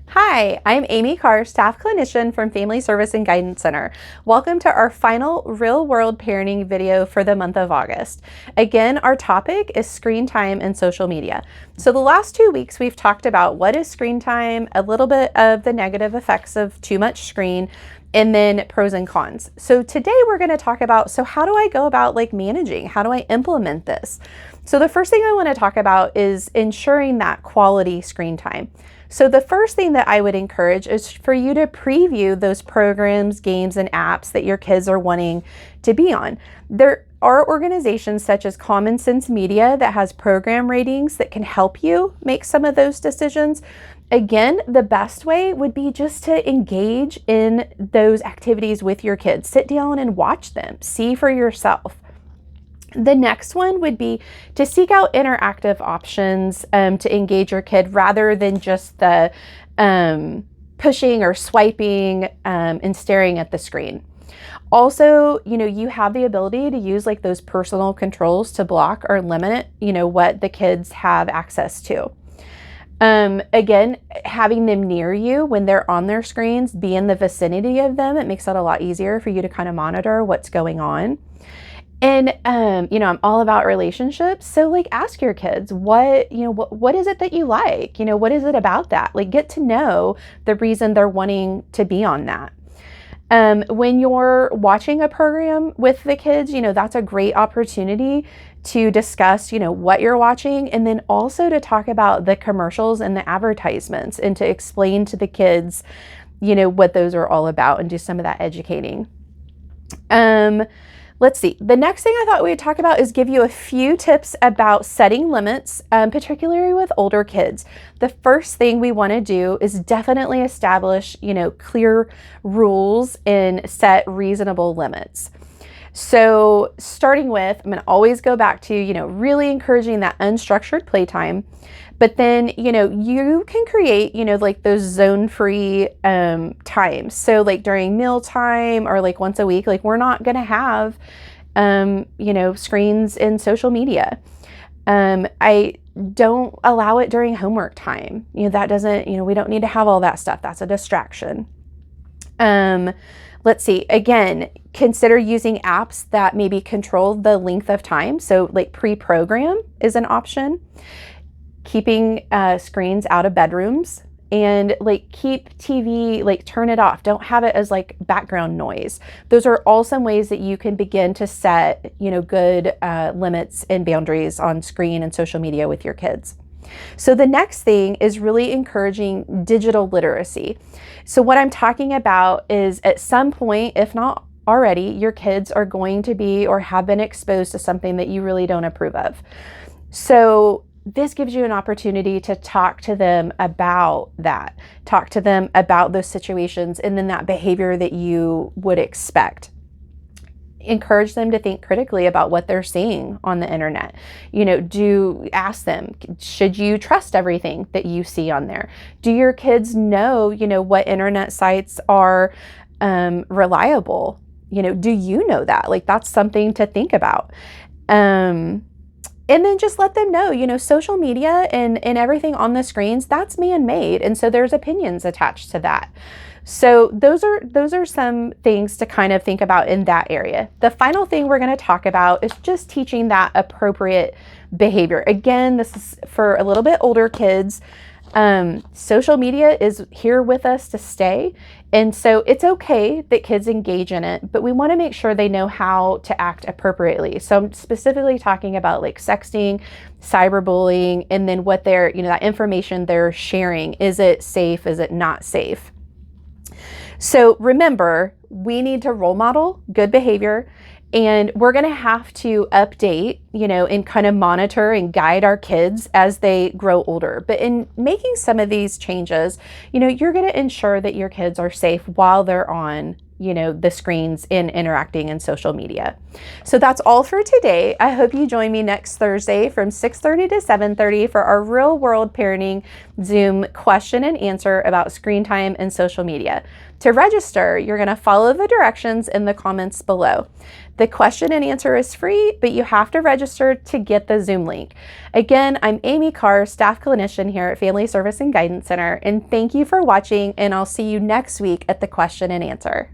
Hi, I'm Amy Karr, staff clinician from Family Service and Guidance Center. Welcome to our final real-world parenting video for the month of August. Again, our topic is screen time and social media. So the last 2 weeks we've talked about what is screen time, a little bit of the negative effects of too much screen, and then pros and cons. So today we're going to talk about, so how do I go about managing? How do I implement this? So the first thing I want to talk about is ensuring that quality screen time. So the first thing that I would encourage is for you to preview those programs, games, and apps that your kids are wanting to be on. There are organizations such as Common Sense Media that has program ratings that can help you make some of those decisions. Again, the best way would be just to engage in those activities with your kids. Sit down and watch them. See for yourself. The next one would be to seek out interactive options to engage your kid rather than just the pushing or swiping and staring at the screen. Also, you have the ability to use those personal controls to block or limit, what the kids have access to. Again, having them near you when they're on their screens, be in the vicinity of them, it makes it a lot easier for you to kind of monitor what's going on. And, I'm all about relationships. So ask your kids, what is it that you like? What is it about that? Get to know the reason they're wanting to be on that. When you're watching a program with the kids, that's a great opportunity to discuss, what you're watching, and then also to talk about the commercials and the advertisements and to explain to the kids, what those are all about and do some of that educating. Let's see. The next thing I thought we would talk about is give you a few tips about setting limits, particularly with older kids. The first thing we want to do is definitely establish, clear rules and set reasonable limits. So starting with, I'm going to always go back to, really encouraging that unstructured playtime. But then, you can create, those zone-free times. So during mealtime or once a week, we're not going to have, screens in social media. I don't allow it during homework time. That doesn't, we don't need to have all that stuff. That's a distraction. Let's see, again, consider using apps that maybe control the length of time. So pre-program is an option. Keeping screens out of bedrooms and keep TV, turn it off. Don't have it as background noise. Those are all some ways that you can begin to set, good limits and boundaries on screen and social media with your kids. So the next thing is really encouraging digital literacy. So what I'm talking about is at some point, if not already, your kids are going to be or have been exposed to something that you really don't approve of. So this gives you an opportunity to talk to them about that, talk to them about those situations and then that behavior that you would expect. Encourage them to think critically about what they're seeing on the internet. Do ask them, should you trust everything that you see on there? Do your kids know, what internet sites are reliable? Do you know that? That's something to think about. And then just let them know, social media and everything on the screens, that's man-made. And so there's opinions attached to that. So those are some things to kind of think about in that area. The final thing we're going to talk about is just teaching that appropriate behavior. Again, this is for a little bit older kids. Social media is here with us to stay. And so it's okay that kids engage in it, but we want to make sure they know how to act appropriately. So I'm specifically talking about sexting, cyberbullying, and then what they're, that information they're sharing. Is it safe? Is it not safe? So remember, we need to role model good behavior. And we're going to have to update, and kind of monitor and guide our kids as they grow older. But in making some of these changes, you're going to ensure that your kids are safe while they're on, the screens and interacting in social media. So that's all for today. I hope you join me next Thursday from 6:30 to 7:30 for our real world parenting Zoom question and answer about screen time and social media. To register, you're going to follow the directions in the comments below. The question and answer is free, but you have to register to get the Zoom link. Again, I'm Amy Karr, staff clinician here at Family Service and Guidance Center, and thank you for watching, and I'll see you next week at the question and answer.